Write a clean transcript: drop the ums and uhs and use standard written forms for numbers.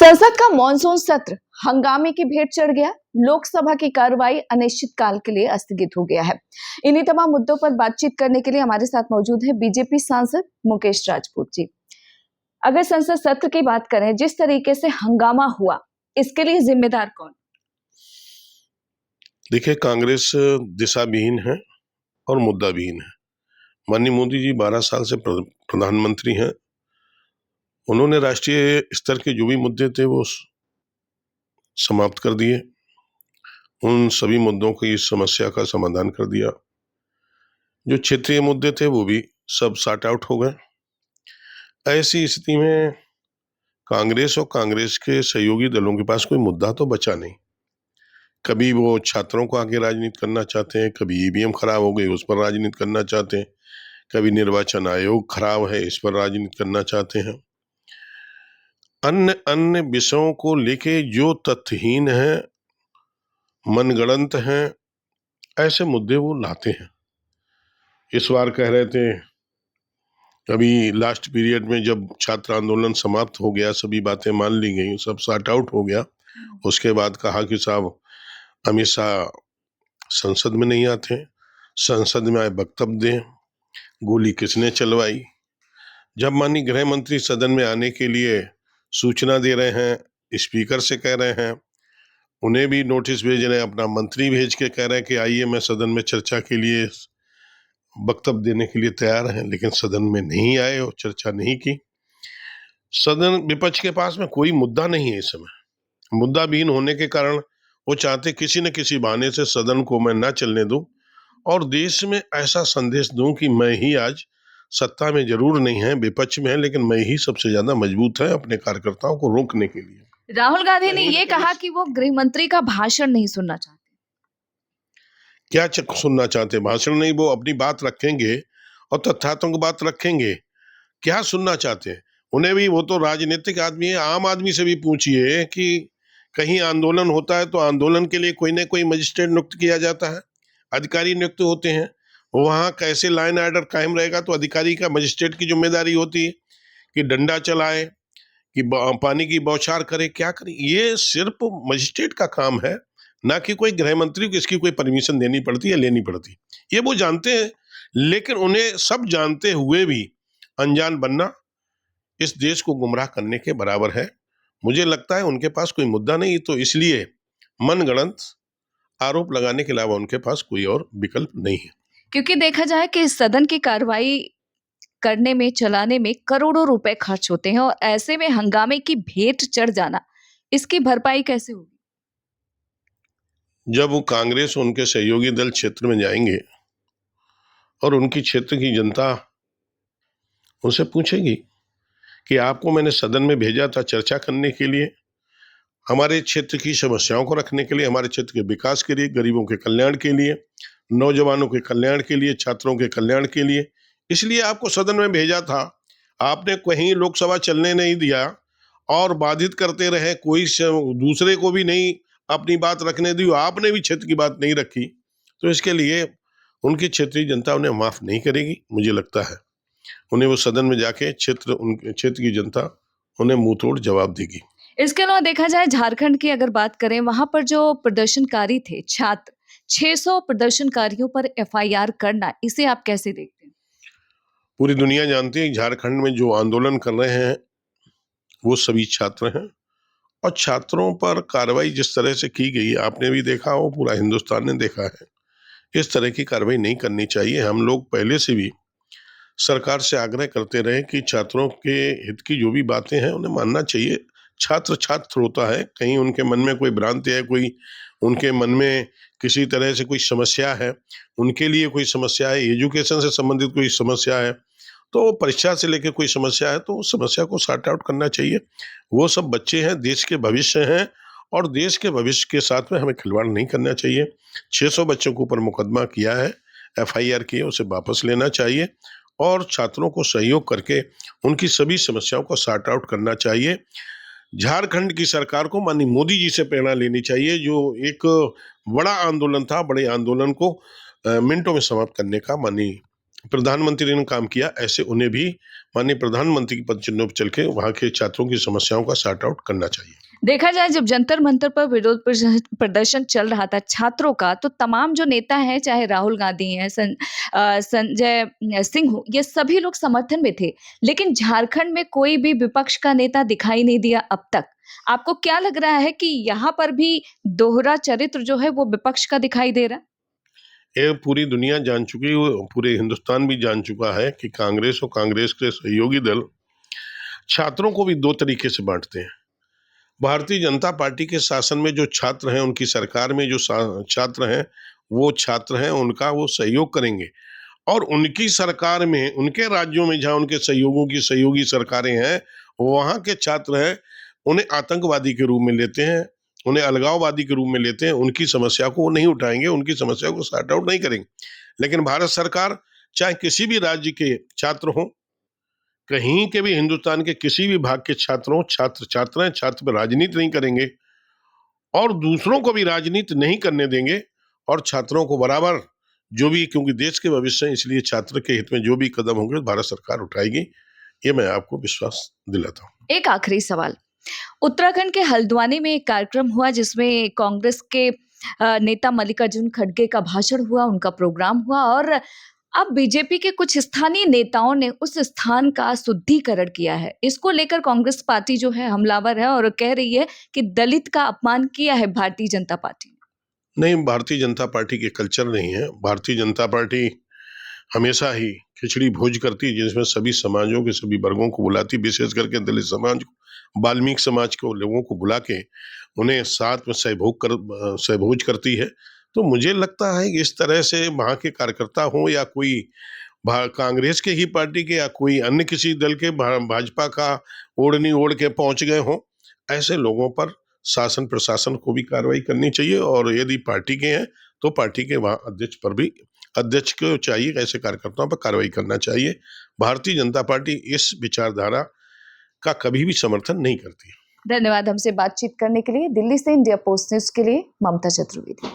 संसद का मॉनसून सत्र हंगामे की भेंट चढ़ गया। लोकसभा की कार्रवाई अनिश्चित काल के लिए स्थगित हो गया है। इन्हीं तमाम मुद्दों पर बातचीत करने के लिए हमारे साथ मौजूद है बीजेपी सांसद मुकेश राजपूत जी। अगर संसद सत्र की बात करें, जिस तरीके से हंगामा हुआ, इसके लिए जिम्मेदार कौन? देखिए, कांग्रेस दिशाविहीन है और मुद्दाविहीन है। माननीय मोदी जी 12 साल से प्रधानमंत्री हैं। उन्होंने राष्ट्रीय स्तर के जो भी मुद्दे थे वो समाप्त कर दिए। उन सभी मुद्दों की इस समस्या का समाधान कर दिया। जो क्षेत्रीय मुद्दे थे वो भी सब सॉर्ट आउट हो गए। ऐसी स्थिति में कांग्रेस और कांग्रेस के सहयोगी दलों के पास कोई मुद्दा तो बचा नहीं। कभी वो छात्रों को आगे राजनीति करना चाहते हैं, कभी ईवीएम खराब हो गई उस पर राजनीति करना चाहते हैं, कभी निर्वाचन आयोग खराब है इस पर राजनीति करना चाहते हैं। अन्य अन्य विषयों को लेके जो तथ्यहीन है, मनगढ़ंत हैं, ऐसे मुद्दे वो लाते हैं। इस बार कह रहे थे, अभी लास्ट पीरियड में जब छात्र आंदोलन समाप्त हो गया, सभी बातें मान ली गई, सब सॉर्ट आउट हो गया, उसके बाद कहा कि साहब अमित शाह संसद में नहीं आते, संसद में आए वक्तव्य दें, गोली किसने चलवाई। जब माननीय गृह मंत्री सदन में आने के लिए सूचना दे रहे हैं, स्पीकर से कह रहे हैं, उन्हें भी नोटिस भेज रहे हैं, अपना मंत्री भेज के कह रहे हैं कि आइए मैं सदन में चर्चा के लिए वक्तव्य देने के लिए तैयार हैं, लेकिन सदन में नहीं आए और चर्चा नहीं की। सदन विपक्ष के पास में कोई मुद्दा नहीं है इस समय। मुद्दाविहीन होने के कारण वो चाहते किसी न किसी बहाने से सदन को मैं ना चलने दूं और देश में ऐसा संदेश दूं कि मैं ही आज सत्ता में जरूर नहीं है, विपक्ष में है, लेकिन मैं ही सबसे ज्यादा मजबूत है अपने कार्यकर्ताओं को रोकने के लिए। राहुल गांधी ने ये कहा कि वो गृह मंत्री का भाषण नहीं सुनना चाहते। क्या सुनना चाहते? भाषण नहीं, वो अपनी बात रखेंगे और तथ्यात्मक बात रखेंगे। क्या सुनना चाहते हैं? उन्हें भी, वो तो राजनीतिक आदमी है, आम आदमी से भी पूछिए कि कहीं आंदोलन होता है तो आंदोलन के लिए कोई ना कोई मजिस्ट्रेट नियुक्त किया जाता है, अधिकारी नियुक्त होते हैं। वहाँ कैसे लाइन ऑर्डर कायम रहेगा? तो अधिकारी का, मजिस्ट्रेट की जिम्मेदारी होती है कि डंडा चलाए, कि पानी की बौछार करे, क्या करे। ये सिर्फ मजिस्ट्रेट का काम है, ना कि कोई गृह मंत्री को इसकी कोई परमिशन देनी पड़ती है, लेनी पड़ती। ये वो जानते हैं, लेकिन उन्हें सब जानते हुए भी अनजान बनना इस देश को गुमराह करने के बराबर है। मुझे लगता है उनके पास कोई मुद्दा नहीं, तो इसलिए मनगढ़ंत आरोप लगाने के अलावा उनके पास कोई और विकल्प नहीं है। क्योंकि देखा जाए कि सदन की कार्रवाई करने में, चलाने में करोड़ों रुपए खर्च होते हैं और ऐसे में हंगामे की भेंट चढ़ जाना, इसकी भरपाई कैसे होगी? जब वो कांग्रेस, उनके सहयोगी दल क्षेत्र में जाएंगे और उनकी क्षेत्र की जनता उनसे पूछेगी कि आपको मैंने सदन में भेजा था चर्चा करने के लिए, हमारे क्षेत्र की समस्याओं को रखने के लिए, हमारे क्षेत्र के विकास के लिए, गरीबों के कल्याण के लिए, नौजवानों के कल्याण के लिए, छात्रों के कल्याण के लिए, इसलिए आपको सदन में भेजा था। आपने कहीं लोकसभा चलने नहीं दिया और बाधित करते रहे, कोई दूसरे को भी नहीं अपनी बात रखने दी, आपने भी क्षेत्र की बात नहीं रखी, तो इसके लिए उनकी क्षेत्रीय जनता उन्हें माफ नहीं करेगी। मुझे लगता है उन्हें वो सदन में जाके उनके क्षेत्र की जनता उन्हें मुंह तोड़ जवाब देगी। इसके अलावा देखा जाए झारखंड की अगर बात करें, वहां पर जो प्रदर्शनकारी थे छात्र, 600 प्रदर्शनकारियों पर एफआईआर करना, इसे आप कैसे देखते हैं? पूरी दुनिया जानती है झारखंड में जो आंदोलन कर रहे हैं वो सभी छात्र हैं, और छात्रों पर कार्रवाई जिस तरह से की गई आपने भी देखा हो, पूरा हिंदुस्तान ने देखा है। इस तरह की कार्रवाई नहीं करनी चाहिए। हम लोग पहले से भी सरकार से आग्रह करते रहे कि छात्रों के हित की जो भी बातें हैं उन्हें मानना चाहिए। छात्र छात्र होता है, कहीं उनके मन में कोई भ्रांति है, कोई उनके मन में किसी तरह से कोई समस्या है, उनके लिए कोई समस्या है, एजुकेशन से संबंधित कोई समस्या है, तो परीक्षा से लेकर कोई समस्या है, तो उस समस्या को सॉर्ट आउट करना चाहिए। वो सब बच्चे हैं, देश के भविष्य हैं, और देश के भविष्य के साथ में हमें खिलवाड़ नहीं करना चाहिए। 600 बच्चों के ऊपर मुकदमा किया है, एफआईआर की है, उसे वापस लेना चाहिए और छात्रों को सहयोग करके उनकी सभी समस्याओं को सॉर्ट आउट करना चाहिए। झारखंड की सरकार को माननीय मोदी जी से प्रेरणा लेनी चाहिए, जो एक बड़ा आंदोलन था, बड़े आंदोलन को मिनटों में समाप्त करने का माननीय प्रधानमंत्री ने काम किया, ऐसे उन्हें भी माननीय प्रधानमंत्री के पद चिन्हों पर चल के वहाँ के छात्रों की समस्याओं का सॉर्ट आउट करना चाहिए। देखा जाए जब जंतर मंतर पर विरोध प्रदर्शन चल रहा था छात्रों का, तो तमाम जो नेता हैं, चाहे राहुल गांधी हैं, संजय सिंह हो, ये सभी लोग समर्थन में थे। लेकिन झारखंड में कोई भी विपक्ष का नेता दिखाई नहीं दिया अब तक। आपको क्या लग रहा है कि यहाँ पर भी दोहरा चरित्र जो है वो विपक्ष का दिखाई दे रहा है? ये पूरी दुनिया जान चुकी है, पूरे हिंदुस्तान भी जान चुका है कि कांग्रेस और कांग्रेस के सहयोगी दल छात्रों को भी दो तरीके से बांटते हैं। भारतीय जनता पार्टी के शासन में जो छात्र हैं, उनकी सरकार में जो छात्र हैं, वो छात्र हैं, उनका वो सहयोग करेंगे। और उनकी सरकार में, उनके राज्यों में जहाँ उनके सहयोगों की सहयोगी सरकारें हैं, वहाँ के छात्र हैं, उन्हें आतंकवादी के रूप में लेते हैं, उन्हें अलगाववादी के रूप में लेते हैं। उनकी समस्या को वो नहीं उठाएंगे, उनकी समस्या को सॉर्ट आउट नहीं करेंगे। लेकिन भारत सरकार चाहे किसी भी राज्य के छात्र हों, कहीं के भी हिंदुस्तान के किसी भी भाग के छात्र हों, छात्र छात्र हैं, छात्र पर राजनीति नहीं करेंगे और दूसरों को भी राजनीति नहीं करने देंगे। और छात्रों को बराबर जो भी, क्योंकि देश के भविष्य है, इसलिए छात्र के हित में जो भी कदम होंगे भारत सरकार उठाएगी, ये मैं आपको विश्वास दिलाता हूँ। एक आखिरी सवाल, उत्तराखंड के हल्द्वानी में एक कार्यक्रम हुआ जिसमें कांग्रेस के नेता मल्लिकार्जुन खड़गे का भाषण हुआ, उनका प्रोग्राम हुआ और अब बीजेपी के कुछ स्थानीय नेताओं ने उस स्थान का शुद्धिकरण किया है। इसको लेकर कांग्रेस पार्टी जो है हमलावर है और कह रही है कि दलित का अपमान किया है भारतीय जनता पार्टी ने। नहीं, भारतीय जनता पार्टी के कल्चर नहीं है। भारतीय जनता पार्टी हमेशा ही खिचड़ी भोज करती है, जिसमें सभी समाजों के सभी वर्गों को बुलाती, विशेष करके दलित समाज को, वाल्मीकि समाज को, लोगों को बुला के उन्हें साथ में सहभोज करती है। तो मुझे लगता है कि इस तरह से वहाँ के कार्यकर्ता हों या कोई कांग्रेस के ही पार्टी के या कोई अन्य किसी दल के, भाजपा का ओढ़नी ओढ़ के पहुंच गए हों, ऐसे लोगों पर शासन प्रशासन को भी कार्रवाई करनी चाहिए। और यदि पार्टी के हैं तो पार्टी के वहाँ अध्यक्ष पर भी, अध्यक्ष को चाहिए ऐसे कार्यकर्ताओं पर कार्रवाई करना चाहिए। भारतीय जनता पार्टी इस विचारधारा का कभी भी समर्थन नहीं करती। धन्यवाद हमसे बातचीत करने के लिए। दिल्ली से इंडिया पोस्ट न्यूज के लिए ममता चतुर्वेदी।